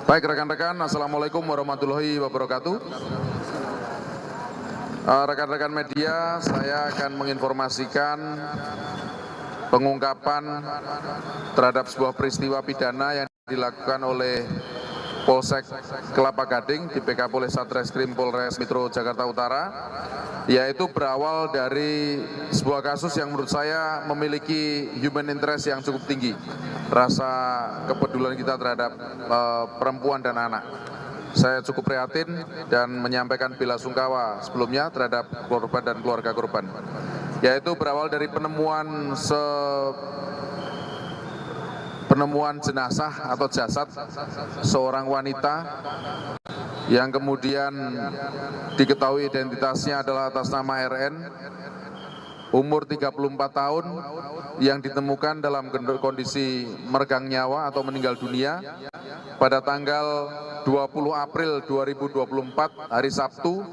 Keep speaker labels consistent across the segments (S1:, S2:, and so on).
S1: Baik rekan-rekan, Assalamualaikum warahmatullahi wabarakatuh. Rekan-rekan media, saya akan menginformasikan pengungkapan terhadap sebuah peristiwa pidana yang dilakukan oleh Polsek Kelapa Gading di PK oleh Satreskrim Polres Metro Jakarta Utara, yaitu berawal dari sebuah kasus yang menurut saya memiliki human interest yang cukup tinggi, rasa kepedulian kita terhadap perempuan dan anak. Saya cukup prihatin dan menyampaikan bela sungkawa sebelumnya terhadap korban dan keluarga korban, yaitu berawal dari penemuan jenazah atau jasad seorang wanita yang kemudian diketahui identitasnya adalah atas nama RN, umur 34 tahun, yang ditemukan dalam kondisi meregang nyawa atau meninggal dunia pada tanggal 20 April 2024 hari Sabtu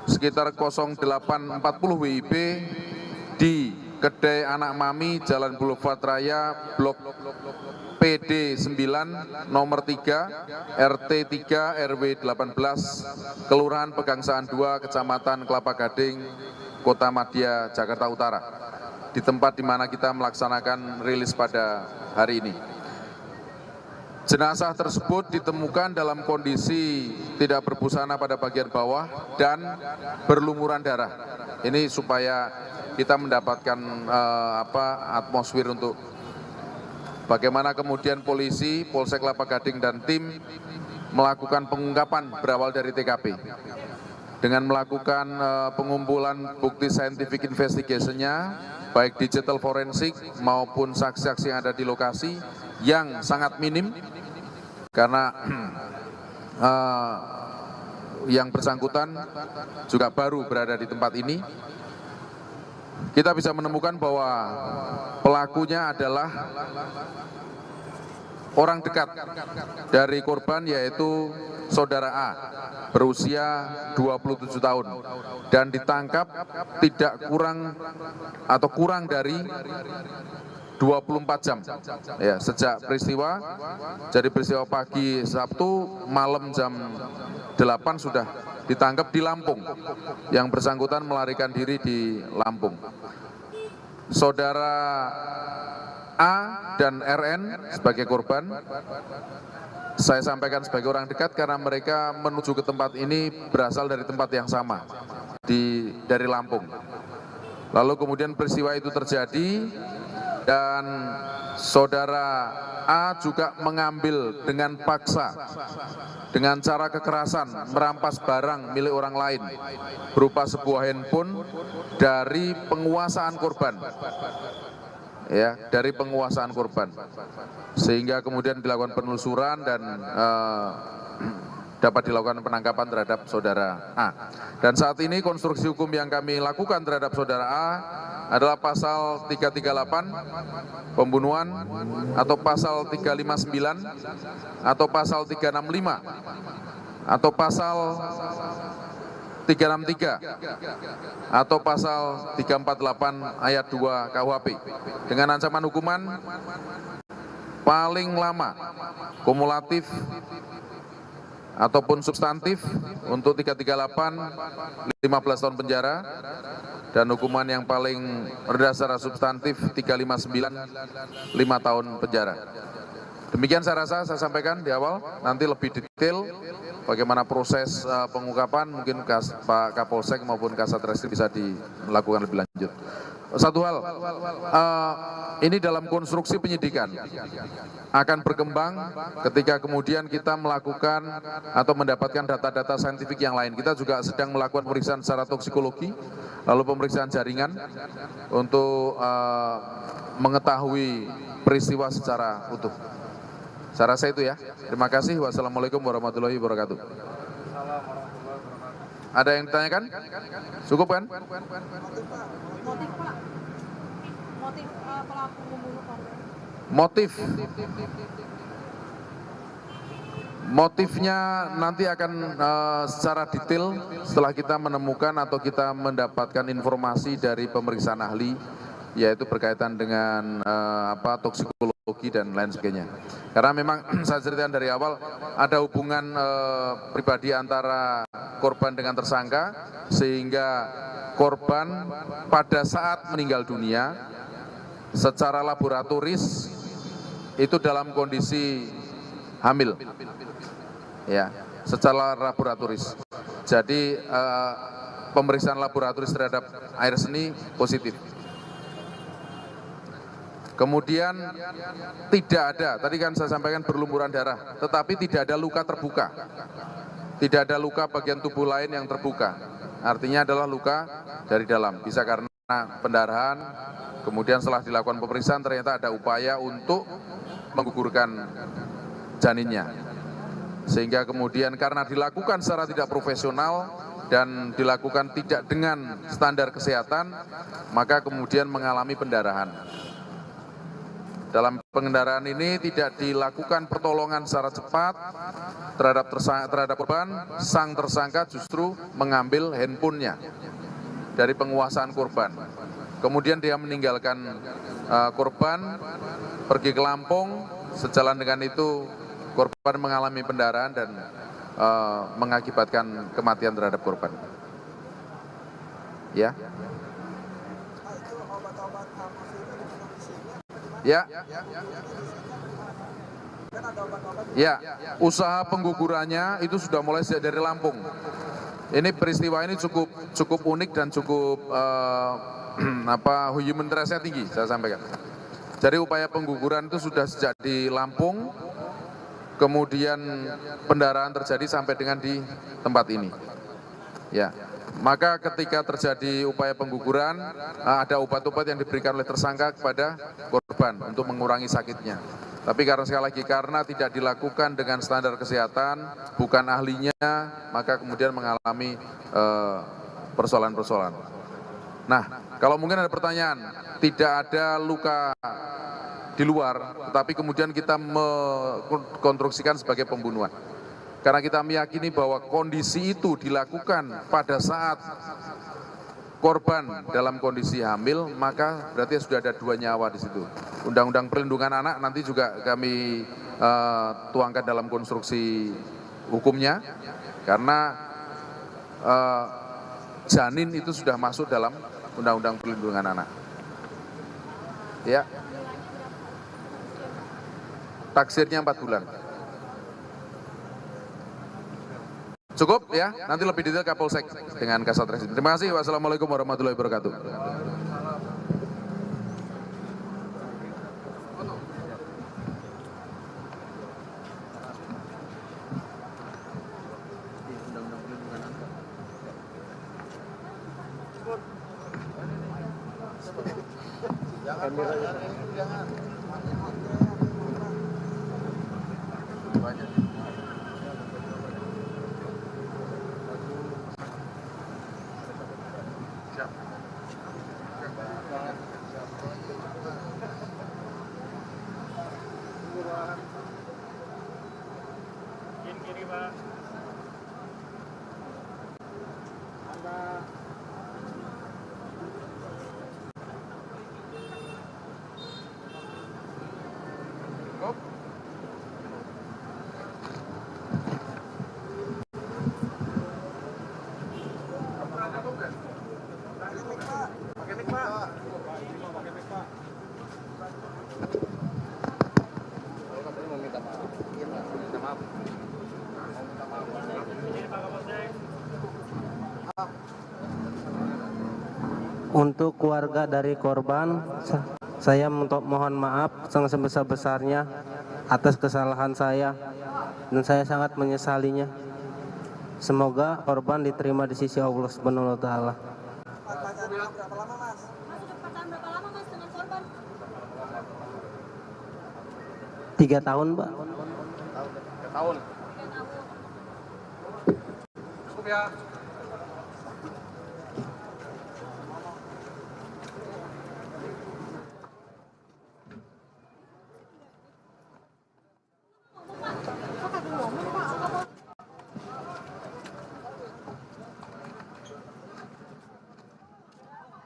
S1: sekitar 08.40 WIB di Kedai Anak Mami, Jalan Boulevard Raya, Blok PD 9, nomor 3, RT 3, RW 18, Kelurahan Pegangsaan 2, Kecamatan Kelapa Gading, Kota Madya, Jakarta Utara, di tempat di mana kita melaksanakan rilis pada hari ini. Jenazah tersebut ditemukan dalam kondisi tidak berbusana pada bagian bawah dan berlumuran darah. Ini supaya kita mendapatkan atmosfer untuk bagaimana kemudian polisi, Polsek Kelapa Gading dan tim melakukan pengungkapan berawal dari TKP. Dengan melakukan pengumpulan bukti scientific investigation-nya, baik digital forensik maupun saksi-saksi yang ada di lokasi yang sangat minim, karena yang bersangkutan juga baru berada di tempat ini. Kita bisa menemukan bahwa pelakunya adalah orang dekat dari korban, yaitu saudara A, berusia 27 tahun, dan ditangkap tidak kurang atau kurang dari 24 jam ya, sejak peristiwa. Jadi peristiwa pagi Sabtu, malam jam 8 sudah ditangkap di Lampung. Yang bersangkutan melarikan diri di Lampung. Saudara A dan RN sebagai korban saya sampaikan sebagai orang dekat karena mereka menuju ke tempat ini berasal dari tempat yang sama, dari Lampung. Lalu kemudian peristiwa itu terjadi dan saudara A juga mengambil dengan paksa, dengan cara kekerasan, merampas barang milik orang lain berupa sebuah handphone dari penguasaan korban. Ya, dari penguasaan korban, sehingga kemudian dilakukan penelusuran dan dapat dilakukan penangkapan terhadap saudara A. Dan saat ini konstruksi hukum yang kami lakukan terhadap saudara A adalah pasal 338 pembunuhan, atau pasal 359, atau pasal 365, atau pasal 363, atau pasal 348 ayat 2 KUHP, dengan ancaman hukuman paling lama kumulatif ataupun substantif untuk 338 15 tahun penjara, dan hukuman yang paling rendah secara substantif 359 5 tahun penjara. Demikian saya sampaikan di awal. Nanti lebih detail bagaimana proses pengungkapan, mungkin Pak Kapolsek maupun Kasatreskrim bisa dilakukan lebih lanjut. Satu hal, ini dalam konstruksi penyidikan akan berkembang ketika kemudian kita melakukan atau mendapatkan data-data saintifik yang lain. Kita juga sedang melakukan pemeriksaan secara toksikologi, lalu pemeriksaan jaringan untuk mengetahui peristiwa secara utuh. Saya rasa itu ya. Terima kasih. Wassalamualaikum warahmatullahi wabarakatuh. Ada yang ditanyakan? Cukup kan?
S2: Motif Pak, motif pelaku membunuh korban.
S1: Motifnya nanti akan secara detail setelah kita menemukan atau kita mendapatkan informasi dari pemeriksaan ahli, yaitu berkaitan dengan toksikologi. psikologi dan lain sebagainya. Karena memang saya ceritakan dari awal ada hubungan pribadi antara korban dengan tersangka, sehingga korban pada saat meninggal dunia secara laboratoris itu dalam kondisi hamil, ya, secara laboratoris. Jadi pemeriksaan laboratoris terhadap air seni positif. Kemudian tidak ada, tadi kan saya sampaikan berlumuran darah, tetapi tidak ada luka terbuka. Tidak ada luka bagian tubuh lain yang terbuka. Artinya adalah luka dari dalam, bisa karena pendarahan, kemudian setelah dilakukan pemeriksaan ternyata ada upaya untuk menggugurkan janinnya. Sehingga kemudian karena dilakukan secara tidak profesional dan dilakukan tidak dengan standar kesehatan, maka kemudian mengalami pendarahan. Dalam pengendaraan ini tidak dilakukan pertolongan secara cepat terhadap korban, sang tersangka justru mengambil handphonenya dari penguasaan korban. Kemudian dia meninggalkan korban, pergi ke Lampung, sejalan dengan itu korban mengalami pendarahan dan mengakibatkan kematian terhadap korban. Ya. Ya. Ya, usaha penggugurannya itu sudah mulai sejak dari Lampung. Ini peristiwa ini cukup unik dan cukup human interest-nya tinggi, saya sampaikan. Jadi upaya pengguguran itu sudah sejak di Lampung, kemudian pendarahan terjadi sampai dengan di tempat ini. Ya. Maka ketika terjadi upaya pengguguran, ada obat-obat yang diberikan oleh tersangka kepada korban untuk mengurangi sakitnya. Tapi karena sekali lagi, karena tidak dilakukan dengan standar kesehatan, bukan ahlinya, maka kemudian mengalami persoalan-persoalan. Nah, kalau mungkin ada pertanyaan, tidak ada luka di luar, tetapi kemudian kita mengkonstruksikan sebagai pembunuhan. Karena kita meyakini bahwa kondisi itu dilakukan pada saat korban dalam kondisi hamil, maka berarti sudah ada 2 nyawa di situ. Undang-undang perlindungan anak nanti juga kami tuangkan dalam konstruksi hukumnya, karena janin itu sudah masuk dalam undang-undang perlindungan anak. Ya, taksirnya 4 bulan. Cukup ya, nanti lebih detail Kapolsek dengan Kasat Reskrim. Terima kasih, wassalamualaikum warahmatullahi wabarakatuh.
S3: Kiri, Pak.
S4: Untuk keluarga dari korban, saya mohon maaf yang sebesar-besarnya atas kesalahan saya, dan saya sangat menyesalinya. Semoga korban diterima di sisi Allah Subhanahu wa Ta'ala.
S2: Berapa lama, Mas? Mas sudah pacaran berapa lama, Mas, dengan korban?
S4: 3 tahun, Mbak.
S3: 3 tahun. Cukup ya.